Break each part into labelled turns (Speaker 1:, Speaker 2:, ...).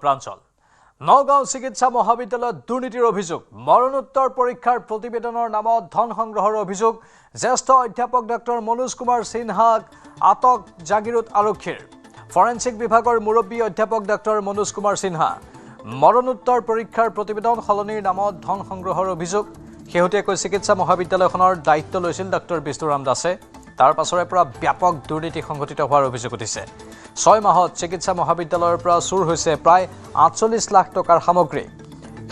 Speaker 1: প্ৰাঞ্চল নগাঁও চিকিৎসা মহাবিদ্যালয়ত দুৰ্নীতিৰ অভিযোগ মৰণোত্তৰ পৰীক্ষাৰ প্ৰতিবেদনৰ নামত ধন সংগ্ৰহৰ অভিযোগ জ্যেষ্ঠ অধ্যাপক ডক্টৰ মনোজ কুমাৰ সিনহাক আটক জাগিৰোড আৰক্ষীৰ ফৰেনচিক বিভাগৰ মুৰব্বী অধ্যাপক ডক্টৰ মনোজ কুমাৰ সিনহা মৰণোত্তৰ পৰীক্ষাৰ প্ৰতিবেদন সলনিৰ নামত ধন সংগ্ৰহৰ অভিযোগ শেহতীয়াকৈ চিকিৎসা মহাবিদ্যালয়খনৰ দায়িত্ব লৈছিল ডক্টৰ বিষ্ণুৰাম দাসে তাৰ পাছৰে পৰা ব্যাপক দুৰ্নীতি সংঘটিত হোৱাৰ অভিযোগ উঠিছে 6 মাহত চিকিৎসা মহাবিদ্যালয়ৰ পৰা চুৰ হৈছে প্ৰায় 48 লাখ টকাৰ সামগ্ৰী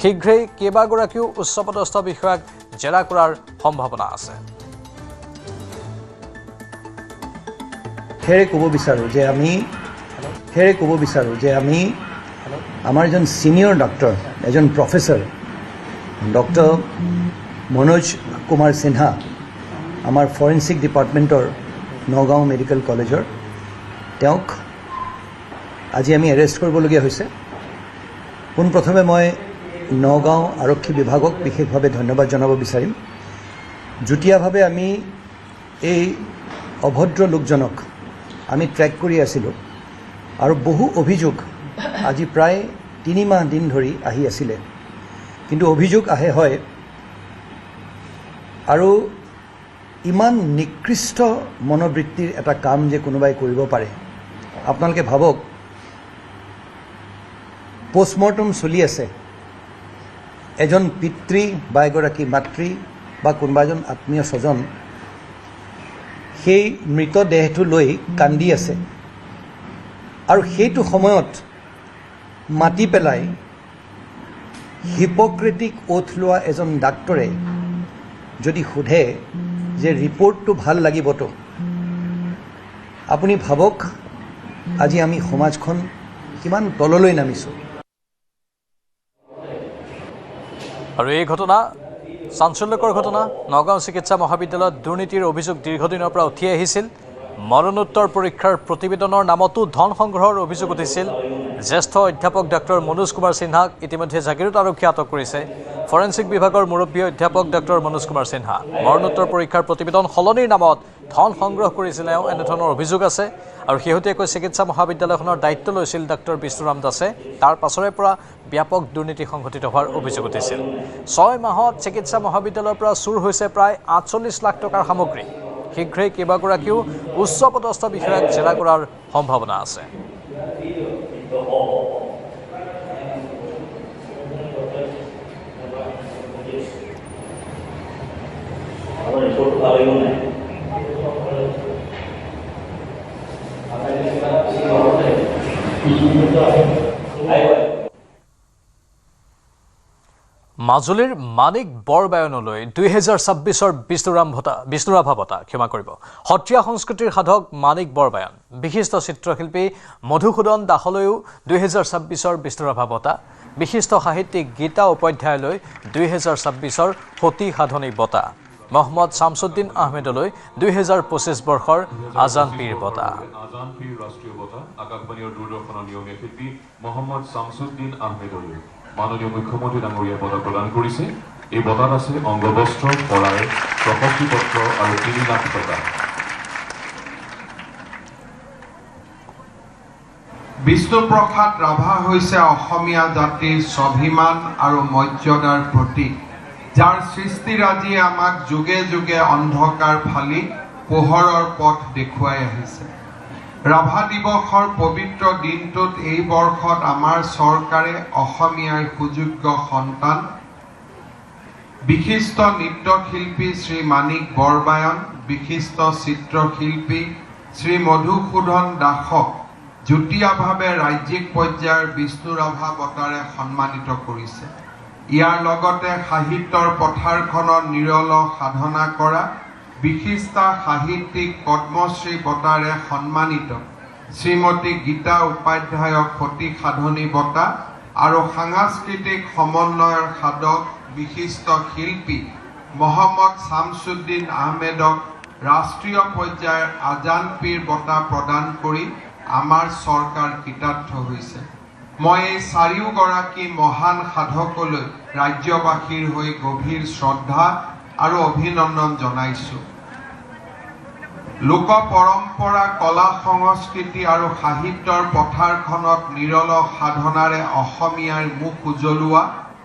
Speaker 1: শীঘ্ৰেই কেইবাগৰাকীও উচ্চপদস্থ বিষয়াক জেৰা কৰাৰ সম্ভাৱনা আছে
Speaker 2: হেৰে ক'ব বিচাৰো যে আমি আমাৰ এজন সিনিয়ৰ ডক্টৰ এজন প্ৰফেসৰ ডক্টৰ মনোজ কুমাৰ সিনহা আমাৰ ফৰেনচিক ডিপাৰ্টমেণ্টৰ নগাঁও মেডিকেল কলেজৰ তেওঁক আজি আমি এৰেষ্ট কৰিবলগীয়া হৈছে পোনপ্ৰথমে মই নগাঁও আৰক্ষী বিভাগক বিশেষভাৱে ধন্যবাদ জনাব বিচাৰিম যুটীয়াভাৱে আমি এই অভদ্ৰ লোকজনক আমি ট্ৰেক কৰি আছিলোঁ আৰু বহু অভিযোগ আজি প্ৰায় 3 মাহ দিন ধৰি আহি আছিলে কিন্তু অভিযোগ আহে হয় আৰু ইমান নিকৃষ্ট মনোবৃত্তিৰ এটা কাম যে কোনোবাই কৰিব পাৰে আপোনালোকে ভাবক পোষ্টমৰ্টম চলি আছে এজন পিতৃ বা এগৰাকী মাতৃ বা কোনোবা এজন আত্মীয় স্বজন সেই মৃতদেহটো লৈ কান্দি আছে আৰু সেইটো সময়ত মাতি পেলাই হিপক্ৰেটিক ওথ লোৱা এজন ডাক্তৰে যদি সোধে যে ৰিপৰ্টটো ভাল লাগিবতো আপুনি ভাবক আজি আমি সমাজখন কিমান তললৈ নামিছোঁ
Speaker 1: আৰু এই ঘটনা চাঞ্চল্যকৰ ঘটনা নগাঁও চিকিৎসা মহাবিদ্যালয়ত দুৰ্নীতিৰ অভিযোগ দীৰ্ঘদিনৰ পৰা উঠি আহিছিল মৰণোত্তৰ পৰীক্ষাৰ প্ৰতিবেদনৰ নামতো ধন সংগ্ৰহৰ অভিযোগ উঠিছিল জ্যেষ্ঠ অধ্যাপক ডক্টৰ মনোজ কুমাৰ সিনহাক ইতিমধ্যে জাগিৰোড আৰক্ষীয়ে আটক কৰিছে ফৰেনচিক বিভাগৰ মুৰব্বী অধ্যাপক ডক্টৰ মনোজ কুমাৰ সিনহা মৰণোত্তৰ পৰীক্ষাৰ প্ৰতিবেদন সলনিৰ নামত ধন সংগ্ৰহ কৰিছিলে এনেধৰণৰ অভিযোগ আছে আৰু শেহতীয়াকৈ চিকিৎসা মহাবিদ্যালয়খনৰ দায়িত্ব লৈছিল ডক্টৰ বিষ্ণুৰাম দাসে তাৰ পাছৰে পৰা ব্যাপক দুৰ্নীতি সংঘটিত হোৱাৰ অভিযোগ উঠিছিল 6 মাহত চিকিৎসা মহাবিদ্যালয়ৰ পৰা চুৰ হৈছে প্ৰায় 48 লাখ টকাৰ সামগ্ৰী শীঘ্ৰেই কেইবাগৰাকীও উচ্চপদস্থ বিষয়াক জেৰা কৰাৰ সম্ভাৱনা আছে মাজুলীৰ মানিক বৰবায়নলৈ 2026ৰ বিষ্ণুৰাভা বঁটা ক্ষমা কৰিব সত্ৰীয়া সংস্কৃতিৰ সাধক মানিক বৰবায়ন বিশিষ্ট চিত্ৰশিল্পী মধুসূদন দাসলৈও 2026ৰ বিষ্ণুৰাভা বঁটা বিশিষ্ট সাহিত্যিক গীতা উপাধ্যায়লৈ 2026ৰ সতী সাধনী বঁটা মহম্মদ শামছুদ্দিন আহমেদলৈ 2025 বৰ্ষৰ আজান পীৰ বঁটা
Speaker 3: আজান পীৰ ৰাষ্ট্ৰীয় বঁটা আকাশবাণী আৰু দূৰদৰ্শনৰ নিয়মীয়া শিল্পী মহম্মদ শামছুদ্দিন আহমেদলৈ মাননীয় মুখ্যমন্ত্ৰী ডাঙৰীয়াই বঁটা প্ৰদান কৰিছে এই বঁটাত আছে অংগবস্ত্ৰ শৰাই প্ৰশস্তি পত্ৰ আৰু 3 লাখ টকা
Speaker 4: বিষ্ণুপ্ৰসাদ ৰাভা হৈছে অসমীয়া জাতিৰ স্বাভিমান আৰু মৰ্যাদাৰ প্ৰতীক যাৰ সৃষ্টিৰাজিয়ে আমাক যুগে যুগে অন্ধকাৰ ফালি পোহৰৰ পথ দেখুৱাই আহিছে ৰাভা দিৱসৰ পবিত্ৰ দিনটোত এই বৰ্ষত আমাৰ চৰকাৰে অসমীয়াৰ সুযোগ্য সন্তান বিশিষ্ট নৃত্যশিল্পী শ্ৰী মানিক বৰবায়ন বিশিষ্ট চিত্ৰশিল্পী শ্ৰী মধুসূদন দাসক যুটীয়াভাৱে ৰাজ্যিক পৰ্যায়ৰ বিষ্ণুৰাভা বঁটাৰে সন্মানিত কৰিছে ইয়াৰ লগতে সাহিত্যৰ পথাৰখনত নিৰল সাধনা কৰা বিশিষ্ট সাহিত্যিক পদ্মশ্ৰী বঁটাৰে সন্মানিত শ্ৰীমতী গীতা উপাধ্যায়ক সতী সাধনী বঁটা আৰু সাংস্কৃতিক সমন্বয়ৰ সাধক বিশিষ্ট শিল্পী মহম্মদ শামছুদ্দিন আহমেদক ৰাষ্ট্ৰীয় পৰ্যায়ৰ আজান পীৰ বঁটা প্ৰদান কৰি আমাৰ চৰকাৰ কৃতাৰ্থ হৈছে মই এই চাৰিওগৰাকী মহান সাধকলৈ ৰাজ্যবাসীৰ হৈ গভীৰ শ্ৰদ্ধা আৰু অভিনন্দন জনাইছোঁ লোক পৰম্পৰা কলা সংস্কৃতি আৰু সাহিত্যৰ পথাৰখনত নিৰল সাধনাৰে অসমীয়াৰ মুখ উজ্বলোৱা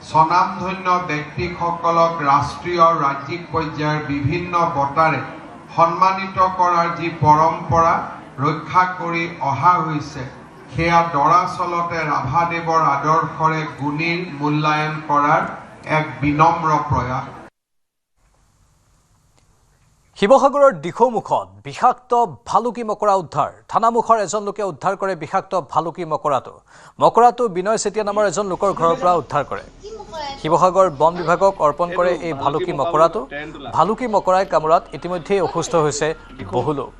Speaker 4: স্বনামধন্য ব্যক্তিসকলক ৰাষ্ট্ৰীয় ৰাজ্যিক পৰ্যায়ৰ বিভিন্ন বঁটাৰে সন্মানিত কৰাৰ যি পৰম্পৰা ৰক্ষা কৰি অহা হৈছে সেয়া দৰাচলতে ৰাভাদেৱৰ আদৰ্শৰে গুণীৰ মূল্যায়ন কৰাৰ এক বিনম্ৰ প্ৰয়াস।
Speaker 1: শিৱসাগৰৰ দিখৌমুখত বিষাক্ত ভালুকি মকৰা উদ্ধাৰ। থানামুখৰ এজন লোকে উদ্ধাৰ কৰে বিষাক্ত ভালুকি মকৰাটো বিনয় চেতিয়া নামৰ এজন লোকৰ ঘৰৰ পৰা উদ্ধাৰ কৰে। শিৱসাগৰ বন বিভাগক অৰ্পণ কৰে এই ভালুকি মকৰাটো। ভালুকি মকৰাই কামোৰাত ইতিমধ্যেই অসুস্থ হৈছে বহু লোক।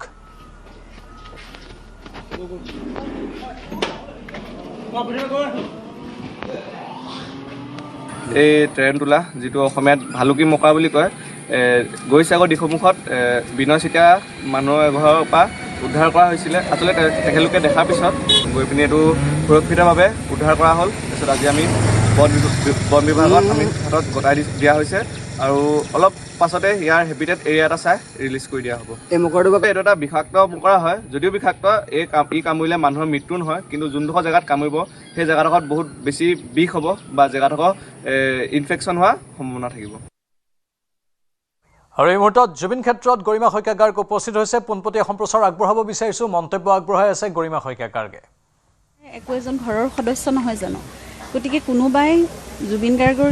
Speaker 5: এই ট্ৰেণ্টোলা যিটো অসমীয়াত ভালুকি মকৰা বুলি কয় গৈছে আগৰ দিখৌমুখত বিনয় চেতিয়া মানুহ এঘৰৰ পৰা উদ্ধাৰ কৰা হৈছিলে। আচলতে তেখেতলোকে দেখাৰ পিছত গৈ পিনি এইটো সুৰক্ষিতভাৱে উদ্ধাৰ কৰা হ'ল। তাৰপিছত আজি আমি বন বিভাগত আমি হাতত গতাই দিয়া হৈছে আৰু অলপ পাছতে ইয়াৰ হেবিটেট এৰিয়া এটা চাই ৰিলিজ কৰি দিয়া হ'ব। এই মকৰাটোৰ বাবে এইটো এটা বিষাক্ত মকৰা হয়। যদিও বিষাক্ত ই কামুৰিলে মানুহৰ মৃত্যু নহয়, কিন্তু যোনডোখৰ জেগাত কামুৰিব সেই জেগাডোখৰত বহুত বেছি বিষ হ'ব বা জেগাডোখৰ ইনফেকশ্যন হোৱাৰ সম্ভাৱনা থাকিব।
Speaker 1: আৰু এই মুহূৰ্তত জুবিন ক্ষেত্ৰত গৰিমা শইকীয়া গাৰ্গ উপস্থিত হৈছে। পোনপটীয়া সম্প্ৰচাৰ আগবঢ়াব বিচাৰিছোঁ। মন্তব্য আগবঢ়াই আছে গৰিমা শইকীয়া গাৰ্গে।
Speaker 6: একো এজন ঘৰৰ সদস্য নহয় জানো, গতিকে কোনোবাই জুবিন গাৰ্গৰ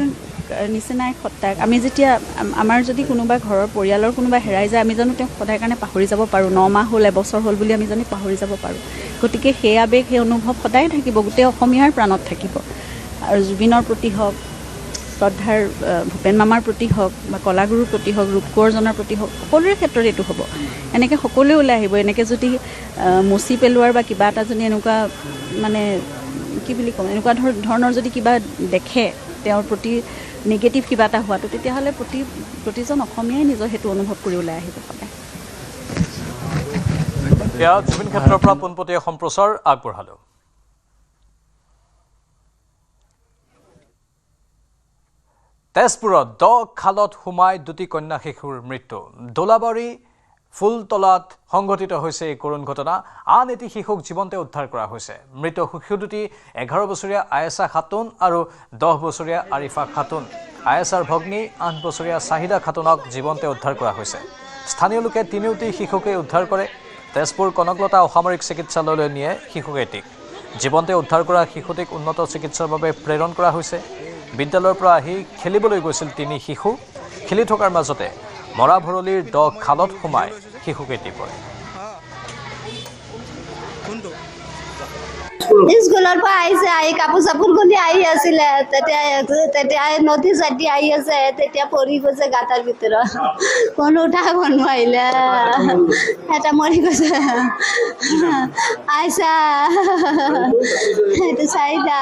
Speaker 6: নিচিনা এক সত্তাক আমি যেতিয়া আমাৰ যদি কোনোবা ঘৰৰ পৰিয়ালৰ কোনোবা হেৰাই যায়, আমি জানো তেওঁক সদায় কাৰণে পাহৰি যাব পাৰোঁ? 9 মাহ হ'ল, এবছৰ হ'ল বুলি আমি জানি পাহৰি যাব পাৰোঁ? গতিকে সেই আৱেগ, সেই অনুভৱ সদায় থাকিব, গোটেই অসমীয়াৰ প্ৰাণত থাকিব। আৰু জুবিনৰ প্ৰতি হওক, শ্ৰদ্ধাৰ ভূপেন মামাৰ প্ৰতি হওক, বা কলাগুৰুৰ প্ৰতি হওক, ৰূপ কোঁৱৰজনৰ প্ৰতি হওক, সকলোৰে ক্ষেত্ৰত এইটো হ'ব। এনেকৈ সকলোৱে ওলাই আহিব। এনেকৈ যদি মচি পেলোৱাৰ বা কিবা এটা যদি এনেকুৱা মানে কি বুলি ক'ম, এনেকুৱা ধৰণৰ যদি কিবা দেখে তেওঁৰ প্ৰতি নিগেটিভ কিবা এটা হোৱাটো, তেতিয়াহ'লে প্ৰতিজন অসমীয়াই নিজৰ সেইটো অনুভৱ কৰি ওলাই আহিব সদায়।
Speaker 1: এয়া জুবিন ক্ষেত্ৰৰ পৰা পোনপটীয়া সম্প্ৰচাৰ আগবঢ়ালোঁ। তেজপুৰত দ খালত সোমাই 2টি কন্যা শিশুৰ মৃত্যু। দোলাবাৰী ফুলতলাত সংঘটিত হৈছে এই কৰুণ ঘটনা। আন এটি শিশুক জীৱন্তে উদ্ধাৰ কৰা হৈছে। মৃত শিশু দুটি 11 বছৰীয়া আয়েছা খাতুন আৰু 10 বছৰীয়া আৰিফা খাতুন। আয়েছাৰ ভগ্নী 8 বছৰীয়া চাহিদা খাতুনক জীৱন্তে উদ্ধাৰ কৰা হৈছে। স্থানীয় লোকে তিনিওটি শিশুকে উদ্ধাৰ কৰে। তেজপুৰ কনকলতা অসামৰিক চিকিৎসালয়লৈ নিয়ে শিশুকেইটিক। জীৱন্তে উদ্ধাৰ কৰা শিশুটিক উন্নত চিকিৎসাৰ বাবে প্ৰেৰণ কৰা হৈছে। বিদ্যালয়ৰ পৰা আহি খেলিবলৈ গৈছিল 3 শিশু। খেলি থকাৰ মাজতে মৰা ভৰলীৰ দ খালত সোমাই শিশুকেইটি পৰে।
Speaker 7: স্কুলৰ পৰা আহিছে, আহি কাপোৰ চাপোৰ খুলি আহি আছিলে, তেতিয়া নদী চাটি আহি আছে, তেতিয়া পৰি গৈছে গাঁতৰ ভিতৰত। কোনো উঠা কোনো আহিলে, এটা মৰি গৈছে। আইছা সেইটো চাৰিটা